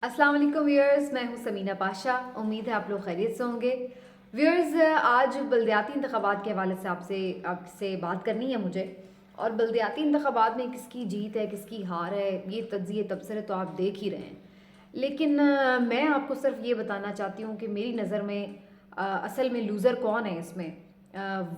अस्सलाम वालेकुम व्यूअर्स, मैं हूं समीना पाशा। उम्मीद है आप लोग खैरियत से होंगे। व्यूअर्स, आज बल्दियाती इंतखाबात के हवाले से आपसे बात करनी है मुझे। और बल्दियाती इंतखाबात में किसकी जीत है किसकी हार है, ये तज्ज़िये तबसरे तो आप देख ही रहे हैं। लेकिन मैं आपको सिर्फ ये बताना चाहती हूँ कि मेरी नज़र में असल में लूज़र कौन है इसमें।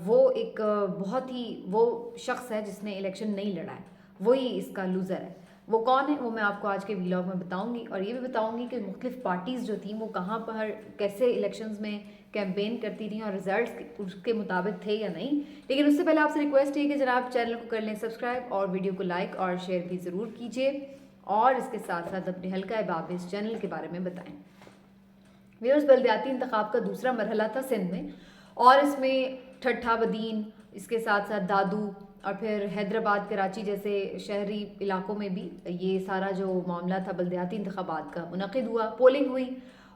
वो एक बहुत ही वो शख्स है जिसने इलेक्शन नहीं लड़ा है, वही इसका लूज़र है। वो कौन है वो मैं आपको आज के व्लॉग में बताऊंगी, और ये भी बताऊंगी कि मुख्तलिफ पार्टीज़ जो थी वो कहाँ पर कैसे इलेक्शंस में कैंपेन करती थी और रिजल्ट्स उसके मुताबिक थे या नहीं। लेकिन उससे पहले आपसे रिक्वेस्ट है कि जनाब चैनल को कर लें सब्सक्राइब और वीडियो को लाइक और शेयर भी ज़रूर कीजिए, और इसके साथ साथ अपने हल्का अहबाब इस चैनल के बारे में बताएं। व्यूअर्स, बल्दियाती इंतखाब का दूसरा मरहला था सिंध में, और इसमें ठट्ठा बदीन, इसके साथ साथ दादू और फिर हैदराबाद कराची जैसे शहरी इलाकों में भी ये सारा जो मामला था बल्दियाती इंतखाबात का मुनक़िद हुआ, पोलिंग हुई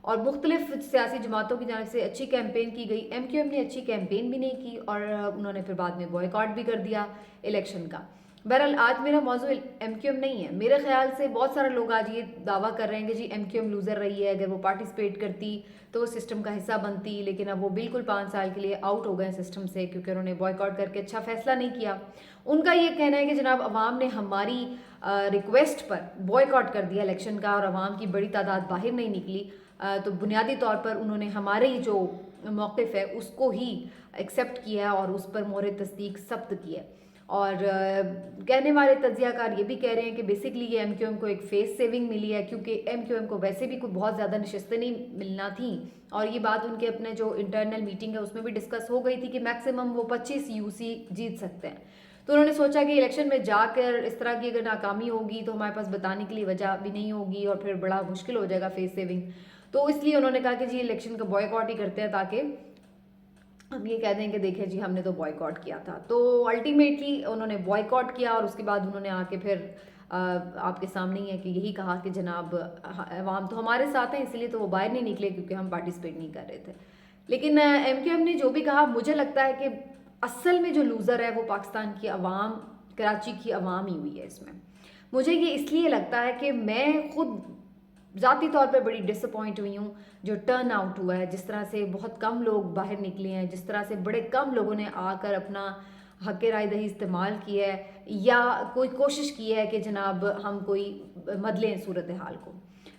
और मुख्तलिफ सियासी जमातों की जानिब से अच्छी कैंपेन की गई। MQM ने अच्छी कैंपेन भी नहीं की और उन्होंने फिर बाद में बॉयकॉट भी कर दिया इलेक्शन का। बहरहाल आज मेरा मौजू MQM नहीं है। मेरे ख्याल से बहुत सारे लोग आज ये दावा कर रहे हैं कि जी MQM लूज़र रही है, अगर वो पार्टिसिपेट करती तो वो सिस्टम का हिस्सा बनती, लेकिन अब वो बिल्कुल 5 साल के लिए आउट हो गए सिस्टम से क्योंकि उन्होंने बॉयकॉट करके अच्छा फैसला नहीं किया। उनका ये कहना है कि जनाब अवाम ने हमारी रिक्वेस्ट पर बॉयकॉट कर दिया इलेक्शन का और अवाम की बड़ी तादाद बाहर नहीं निकली, तो बुनियादी तौर पर उन्होंने हमारे ही जो मौक़िफ़ है उसको ही एक्सेप्ट किया और उस पर मोहर तस्दीक सख्त की है। और कहने वाले तज्ज़ियाकार ये भी कह रहे हैं कि बेसिकली ये MQM को एक फेस सेविंग मिली है, क्योंकि MQM को वैसे भी कोई बहुत ज़्यादा नशस्तें नहीं मिलना थी, और ये बात उनके अपने जो इंटरनल मीटिंग है उसमें भी डिस्कस हो गई थी कि मैक्सिमम वो 25 UC जीत सकते हैं। तो उन्होंने सोचा कि इलेक्शन में जाकर इस तरह की अगर नाकामी होगी तो हमारे पास बताने के लिए वजह भी नहीं होगी और फिर बड़ा मुश्किल हो जाएगा फेस सेविंग। तो इसलिए उन्होंने कहा कि जी इलेक्शन का बॉयकॉट ही करते हैं, ताकि हम ये कह दें कि देखें जी हमने तो बॉयकॉट किया था। तो अल्टीमेटली उन्होंने बॉयकॉट किया और उसके बाद उन्होंने आके फिर आपके सामने ही है कि यही कहा कि जनाब अवाम तो हमारे साथ हैं, इसलिए तो वो बाहर नहीं निकले क्योंकि हम पार्टिसिपेट नहीं कर रहे थे। लेकिन MQM ने जो भी कहा, मुझे लगता है कि असल में जो लूज़र है वो पाकिस्तान की अवाम, कराची की अवाम ही हुई है इसमें। मुझे ये इसलिए लगता है कि मैं खुद ज़ाती तौर पे बड़ी डिसअपॉइंट हुई हूँ जो टर्न आउट हुआ है, जिस तरह से बहुत कम लोग बाहर निकले हैं, जिस तरह से बड़े कम लोगों ने आकर अपना हक़ राय दही इस्तेमाल किया है या कोई कोशिश की है कि जनाब हम कोई बदलें सूरत हाल को।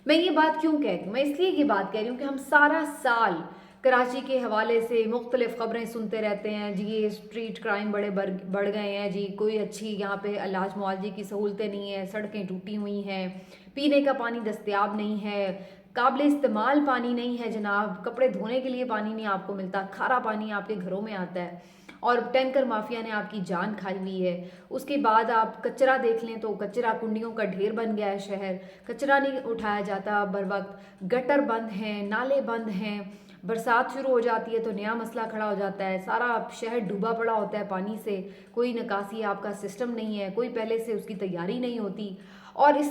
मैं ये बात क्यों कह रही हूँ? मैं इसलिए ये बात कह रही हूँ कि हम सारा साल कराची के हवाले से मुख्तलिफ ख़बरें सुनते रहते हैं। जी ये स्ट्रीट क्राइम बढ़ गए हैं, जी कोई अच्छी यहाँ पे इलाज मुआवजे की सहूलतें नहीं है, सड़कें टूटी हुई हैं, पीने का पानी दस्तयाब नहीं है, काबिल इस्तेमाल पानी नहीं है जनाब, कपड़े धोने के लिए पानी नहीं आपको मिलता, खारा पानी आपके घरों में आता है और टैंकर माफिया ने आपकी जान खाई हुई है। उसके बाद आप कचरा देख लें तो कचरा कुंडियों का ढेर बन गया है शहर, कचरा नहीं उठाया जाता बर वक्त, गटर बंद हैं, नाले बंद हैं, बरसात शुरू हो जाती है तो नया मसला खड़ा हो जाता है, सारा शहर डूबा पड़ा होता है पानी से, कोई निकासी आपका सिस्टम नहीं है, कोई पहले से उसकी तैयारी नहीं होती। और इस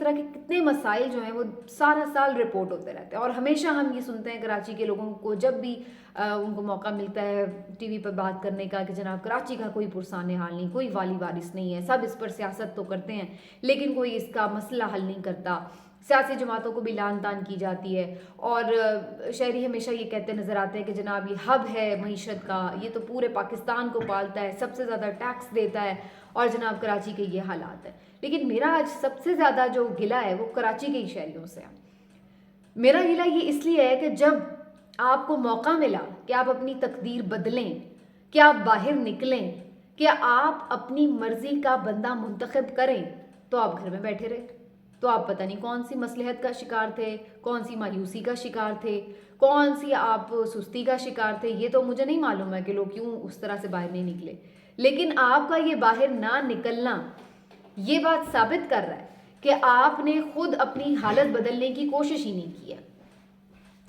तरह के कितने मसाइल जो हैं वो सारा साल रिपोर्ट होते रहते हैं, और हमेशा हम ये सुनते हैं कराची के लोगों को जब भी उनको मौका मिलता है TV पर बात करने का कि जनाब कराची का कोई पुरसान हाल नहीं, कोई वाली वारिस नहीं है, सब इस पर सियासत तो करते हैं लेकिन कोई इसका मसला हल नहीं करता। सियासी जमातों को भी लान तान की जाती है और शहरी हमेशा ये कहते नज़र आते हैं कि जनाब ये हब है मईशत का, ये तो पूरे पाकिस्तान को पालता है, सबसे ज़्यादा टैक्स देता है, और जनाब कराची के ये हालात हैं। लेकिन मेरा आज सबसे ज़्यादा जो गिला है वो कराची के ही शहरियों से है। मेरा गिला ये इसलिए है कि जब आपको मौका मिला कि आप अपनी तकदीर बदलें, कि आप बाहर निकलें, कि आप अपनी मर्ज़ी का बंदा मुंतखब करें, तो आप घर में बैठे रहे। तो आप पता नहीं कौन सी मसलहत का शिकार थे, कौन सी मायूसी का शिकार थे, कौन सी आप सुस्ती का शिकार थे, ये तो मुझे नहीं मालूम है कि लोग क्यों उस तरह से बाहर नहीं निकले। लेकिन आपका ये बाहर ना निकलना ये बात साबित कर रहा है कि आपने खुद अपनी हालत बदलने की कोशिश ही नहीं की है।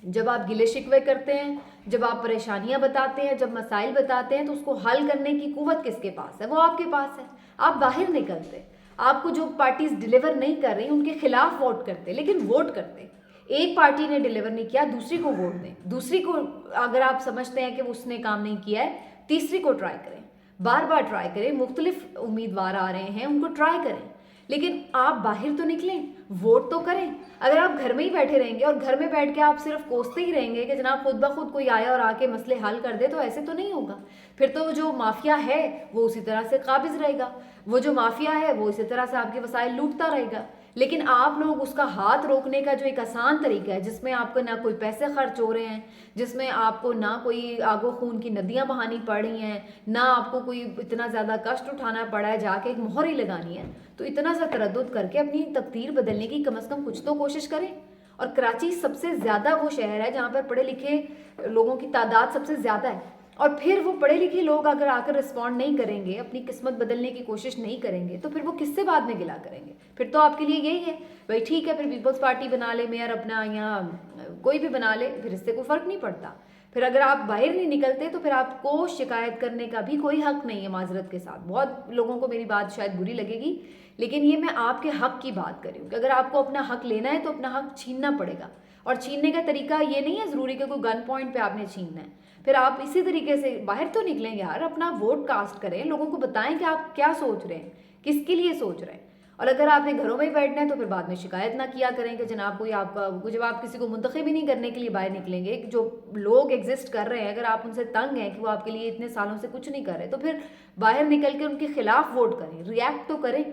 जब आप गिले शिकवे करते हैं, जब आप परेशानियां बताते हैं, जब मसाइल बताते हैं, तो उसको हल करने की कुव्वत किसके पास है? वो आपके पास है। आप बाहर निकलते, आपको जो पार्टीज डिलीवर नहीं कर रही उनके खिलाफ वोट करते, लेकिन वोट करते। एक पार्टी ने डिलीवर नहीं किया दूसरी को वोट दें, दूसरी को अगर आप समझते हैं कि उसने काम नहीं किया है तीसरी को ट्राई करें, बार बार ट्राई करें। मुख्तलिफ उम्मीदवार आ रहे हैं, उनको ट्राई करें, लेकिन आप बाहर तो निकलें, वोट तो करें। अगर आप घर में ही बैठे रहेंगे और घर में बैठ के आप सिर्फ कोसते ही रहेंगे कि जनाब खुद ब खुद कोई आया और आके मसले हल कर दे, तो ऐसे तो नहीं होगा। फिर तो जो माफिया है वो उसी तरह से काबिज रहेगा, वो जो माफिया है वो इसी तरह से आपके वसाइल लूटता रहेगा। लेकिन आप लोग उसका हाथ रोकने का जो एक आसान तरीका है, जिसमें आपको ना कोई पैसे खर्च हो रहे हैं, जिसमें आपको ना कोई आगो खून की नदियां बहानी पड़ रही हैं, ना आपको कोई इतना ज़्यादा कष्ट उठाना पड़ा है, जाके एक मोहर ही लगानी है, तो इतना सा तरद्दुद करके अपनी तकदीर बदलने की कम से कम कुछ तो कोशिश करें। और कराची सबसे ज़्यादा वो शहर है जहाँ पर पढ़े लिखे लोगों की तादाद सबसे ज़्यादा है, और फिर वो पढ़े लिखे लोग अगर आकर रिस्पॉन्ड नहीं करेंगे, अपनी किस्मत बदलने की कोशिश नहीं करेंगे, तो फिर वो किससे बाद में गिला करेंगे? फिर तो आपके लिए यही है भाई, ठीक है, फिर पीपल्स पार्टी बना ले, मेयर अपना यहाँ कोई भी बना ले, फिर इससे कोई फ़र्क नहीं पड़ता। फिर अगर आप बाहर नहीं निकलते तो फिर आपको शिकायत करने का भी कोई हक नहीं है। माजरत के साथ बहुत लोगों को मेरी बात शायद बुरी लगेगी, लेकिन ये मैं आपके हक की बात कर रही हूँ कि अगर आपको अपना हक लेना है तो अपना हक छीनना पड़ेगा। और छीनने का तरीका ये नहीं है ज़रूरी कि कोई गन पॉइंट पे आपने छीनना है। फिर आप इसी तरीके से बाहर तो निकलें यार, अपना वोट कास्ट करें, लोगों को बताएं कि आप क्या सोच रहे हैं, किसके लिए सोच रहे हैं। और अगर आपने घरों में ही बैठना है तो फिर बाद में शिकायत ना किया करें कि जनाब कोई आपका, जब आप किसी को मुंतखब ही नहीं करने के लिए बाहर निकलेंगे, जो लोग एग्जिस्ट कर रहे हैं, अगर आप उनसे तंग हैं कि वो आपके लिए इतने सालों से कुछ नहीं कर रहे, तो फिर बाहर निकल के उनके खिलाफ वोट करें, रिएक्ट तो करें।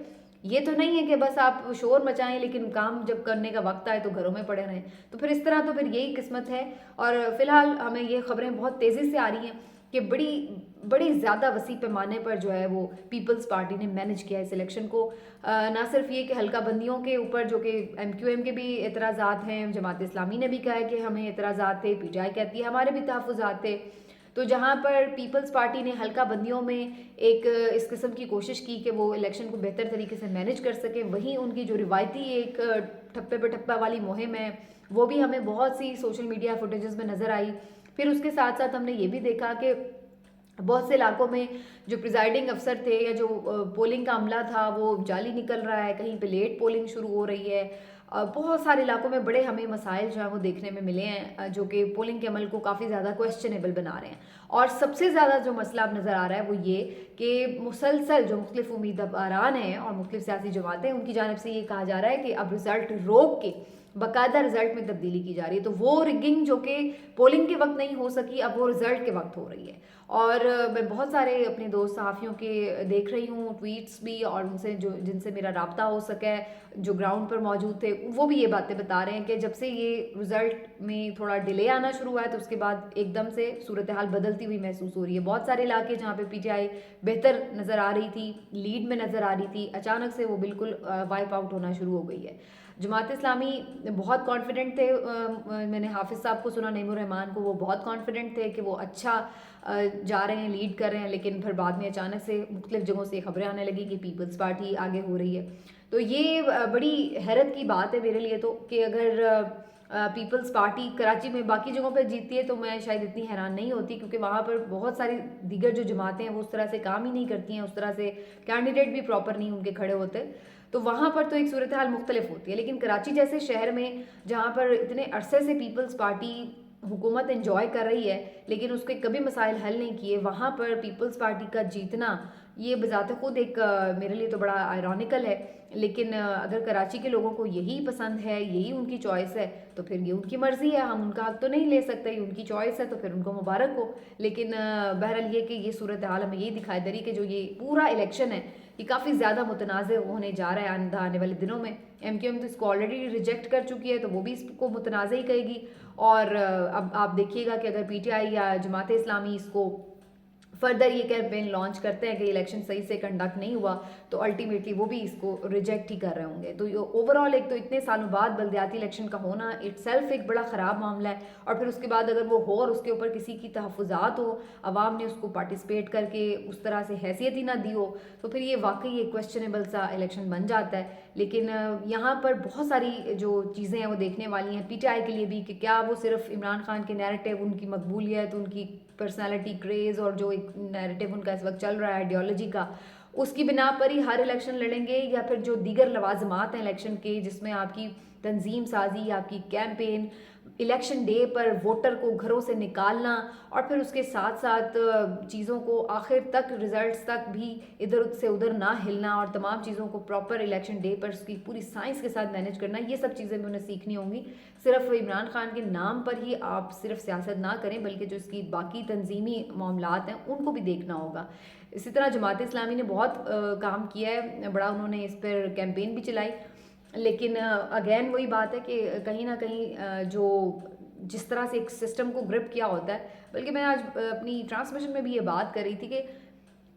ये तो नहीं है कि बस आप शोर मचाएं लेकिन काम जब करने का वक्त आए तो घरों में पड़े रहें। तो फिर इस तरह तो फिर यही किस्मत है। और फिलहाल हमें ये खबरें बहुत तेज़ी से आ रही हैं कि बड़ी ज़्यादा वसी पैमाने पर जो है वो पीपल्स पार्टी ने मैनेज किया इस इलेक्शन को। ना सिर्फ ये कि हल्का बंदियों के ऊपर जो कि MQM के भी एतराज़ात हैं, जमात इस्लामी ने भी कहा है कि हमें एतराज़ात थे, PTI कहती है हमारे भी तहफ़्फ़ुज़ात थे। तो जहाँ पर पीपल्स पार्टी ने हल्का बंदियों में एक इस किस्म की कोशिश की कि वो इलेक्शन को बेहतर तरीके से मैनेज कर सके, वहीं उनकी जो रिवायती एक ठप्पे पे ठप्पा वाली मुहिम है वो भी हमें बहुत सी सोशल मीडिया फुटेजेस में नज़र आई। फिर उसके साथ साथ हमने ये भी देखा कि बहुत से इलाकों में जो प्रिजाइडिंग अफसर थे या जो पोलिंग का अमला था वो जाली निकल रहा है, कहीं पे लेट पोलिंग शुरू हो रही है। बहुत सारे इलाकों में बड़े हमें मसाइल जो है वो देखने में मिले हैं, जो कि पोलिंग के अमल को काफ़ी ज़्यादा क्वेश्चनेबल बना रहे हैं। और सबसे ज़्यादा जो मसला अब नज़र आ रहा है वो ये कि मुसलसल जो मुख्तलिफ उम्मीदवारान हैं और मुख्तलिफ सियासी जमातें, उनकी जानिब से ये कहा जा रहा है कि अब रिज़ल्ट रोक के बाकायदा रिजल्ट में तब्दीली की जा रही है। तो वो रिगिंग जो कि पोलिंग के वक्त नहीं हो सकी, अब वो रिजल्ट के वक्त हो रही है। और मैं बहुत सारे अपने दोस्त सहाफ़ियों के देख रही हूँ ट्वीट्स भी, और उनसे जो जिनसे मेरा राब्ता हो सका है, जो ग्राउंड पर मौजूद थे, वो भी ये बातें बता रहे हैं कि जब से ये रिज़ल्ट में थोड़ा डिले आना शुरू हुआ है तो उसके बाद एकदम से सूरत हाल बदलती हुई महसूस हो रही है। बहुत सारे इलाके जहाँ पे PTI बेहतर नज़र आ रही थी, लीड में नज़र आ रही थी, अचानक से वो बिल्कुल वाइप आउट होना शुरू हो गई है। जमात इस्लामी बहुत कॉन्फिडेंट थे, मैंने हाफिज़ साहब को सुना, नईमुर रहमान को, वो बहुत कॉन्फिडेंट थे कि वो अच्छा जा रहे हैं, लीड कर रहे हैं। लेकिन फिर बाद में अचानक से मुख्तलिफ जगहों से खबरें आने लगी कि पीपल्स पार्टी आगे हो रही है। तो ये बड़ी हैरत की बात है मेरे लिए तो, कि अगर पीपल्स पार्टी कराची में बाकी जगहों पर जीतती है तो मैं शायद इतनी हैरान नहीं होती, क्योंकि वहाँ पर बहुत सारी दीगर जो जमातें हैं वो उस तरह से काम ही नहीं करती हैं, उस तरह से कैंडिडेट भी प्रॉपर नहीं उनके खड़े होते, तो वहाँ पर तो एक सूरत हाल मुख्तलिफ होती है। लेकिन कराची जैसे शहर में जहाँ पर इतने अरसे से पीपल्स पार्टी हुकूमत एंजॉय कर रही है लेकिन उसके कभी मसाइल हल नहीं किए, वहाँ पर पीपल्स पार्टी का जीतना ये बजाते खुद एक मेरे लिए तो बड़ा आयरॉनिकल है। लेकिन अगर कराची के लोगों को यही पसंद है, यही उनकी चॉइस है, तो फिर ये उनकी मर्ज़ी है, हम उनका हक तो नहीं ले सकते, ये उनकी चॉइस है, तो फिर उनको मुबारक हो। लेकिन बहरहाल ये कि ये सूरत हाल हमें यही दिखाई दे रही कि जो ये पूरा इलेक्शन है ये काफ़ी ज़्यादा मुतनाज़ होने जा रहा है आने वाले दिनों में। MQM तो इसको ऑलरेडी रिजेक्ट कर चुकी है, तो वो भी इसको मुतनाज़ ही कहेगी। और अब आप देखिएगा कि अगर PTI या जमात इस्लामी इसको फर्दर ये कैंपेन लॉन्च करते हैं कि इलेक्शन सही से कंडक्ट नहीं हुआ, तो अल्टीमेटली वो भी इसको रिजेक्ट ही कर रहे होंगे। तो ये ओवरऑल एक तो इतने सालों बाद बल्दियाती इलेक्शन का होना इटसेल्फ एक बड़ा ख़राब मामला है, और फिर उसके बाद अगर वो हो और उसके ऊपर किसी की तहफ़्फ़ुज़ात हो, आवाम ने उसको पार्टिसिपेट करके उस तरह से हैसियत ही ना दी हो, तो फिर ये वाकई एक क्वेश्चनेबल सा इलेक्शन बन जाता है। लेकिन यहाँ पर बहुत सारी जो चीज़ें हैं वो देखने वाली हैं PTI के लिए भी, कि क्या वो सिर्फ इमरान खान के नैरेटिव, उनकी मकबूलियत, उनकी पर्सनालिटी क्रेज़ और जो एक नैरेटिव उनका इस वक्त चल रहा है आइडियोलॉजी का, اس کی بنا پر ہی ہر الیکشن لڑیں گے، یا پھر جو دیگر لوازمات ہیں الیکشن کے جس میں آپ کی تنظیم سازی، آپ کی کیمپین، الیکشن ڈے پر ووٹر کو گھروں سے نکالنا، اور پھر اس کے ساتھ ساتھ چیزوں کو آخر تک ریزلٹس تک بھی ادھر سے ادھر نہ ہلنا، اور تمام چیزوں کو پراپر الیکشن ڈے پر اس کی پوری سائنس کے ساتھ مینیج کرنا، یہ سب چیزیں بھی انہیں سیکھنی ہوں گی. صرف عمران خان کے نام پر ہی آپ صرف سیاست نہ کریں، بلکہ جو اس کی باقی تنظیمی معاملات ہیں ان کو بھی دیکھنا ہوگا. اسی طرح جماعت اسلامی نے بہت کام کیا ہے، بڑا انہوں نے اس پر کیمپین بھی چلائی، لیکن اگین وہی بات ہے کہ کہیں نہ کہیں جو جس طرح سے ایک سسٹم کو گرپ کیا ہوتا ہے، بلکہ میں آج اپنی ٹرانسمیشن میں بھی یہ بات کر رہی تھی کہ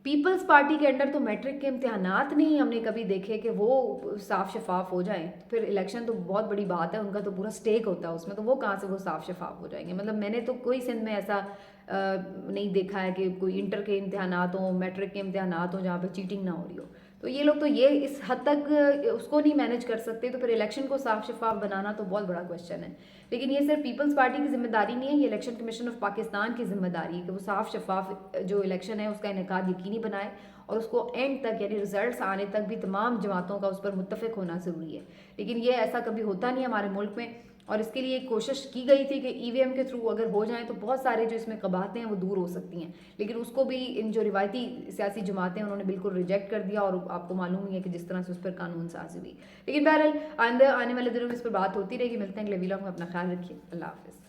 پیپلز پارٹی کے انڈر تو میٹرک کے امتحانات نہیں ہم نے کبھی دیکھے کہ وہ صاف شفاف ہو جائیں. پھر الیکشن تو بہت بڑی بات ہے، ان کا تو پورا سٹیک ہوتا ہے اس میں، تو وہ کہاں سے وہ صاف شفاف ہو جائیں گے؟ مطلب میں نے تو کوئی سندھ میں ایسا نہیں دیکھا ہے کہ کوئی انٹر کے امتحانات ہوں، میٹرک کے امتحانات ہوں جہاں پہ چیٹنگ نہ ہو رہی ہو. تو یہ لوگ تو یہ اس حد تک اس کو نہیں مینیج کر سکتے، تو پھر الیکشن کو صاف شفاف بنانا تو بہت بڑا کوشچن ہے. لیکن یہ صرف پیپلز پارٹی کی ذمہ داری نہیں ہے، یہ الیکشن کمیشن آف پاکستان کی ذمہ داری ہے کہ وہ صاف شفاف جو الیکشن ہے اس کا انعقاد یقینی بنائے، اور اس کو اینڈ تک یعنی ریزلٹس آنے تک بھی تمام جماعتوں کا اس پر متفق ہونا ضروری ہے. لیکن یہ ایسا کبھی ہوتا نہیں ہمارے ملک میں، اور اس کے لیے کوشش کی گئی تھی کہ ای وی ایم کے تھرو اگر ہو جائیں تو بہت سارے جو اس میں قباحتیں ہیں وہ دور ہو سکتی ہیں، لیکن اس کو بھی ان جو روایتی سیاسی جماعتیں انہوں نے بالکل ریجیکٹ کر دیا، اور آپ کو معلوم ہی ہے کہ جس طرح سے اس پر قانون سازی ہوئی. لیکن بہرحال آنے والے دنوں میں اس پر بات ہوتی رہے گی. ملتے ہیں اگلے ویلاگ میں، اپنا خیال رکھیے. اللہ حافظ.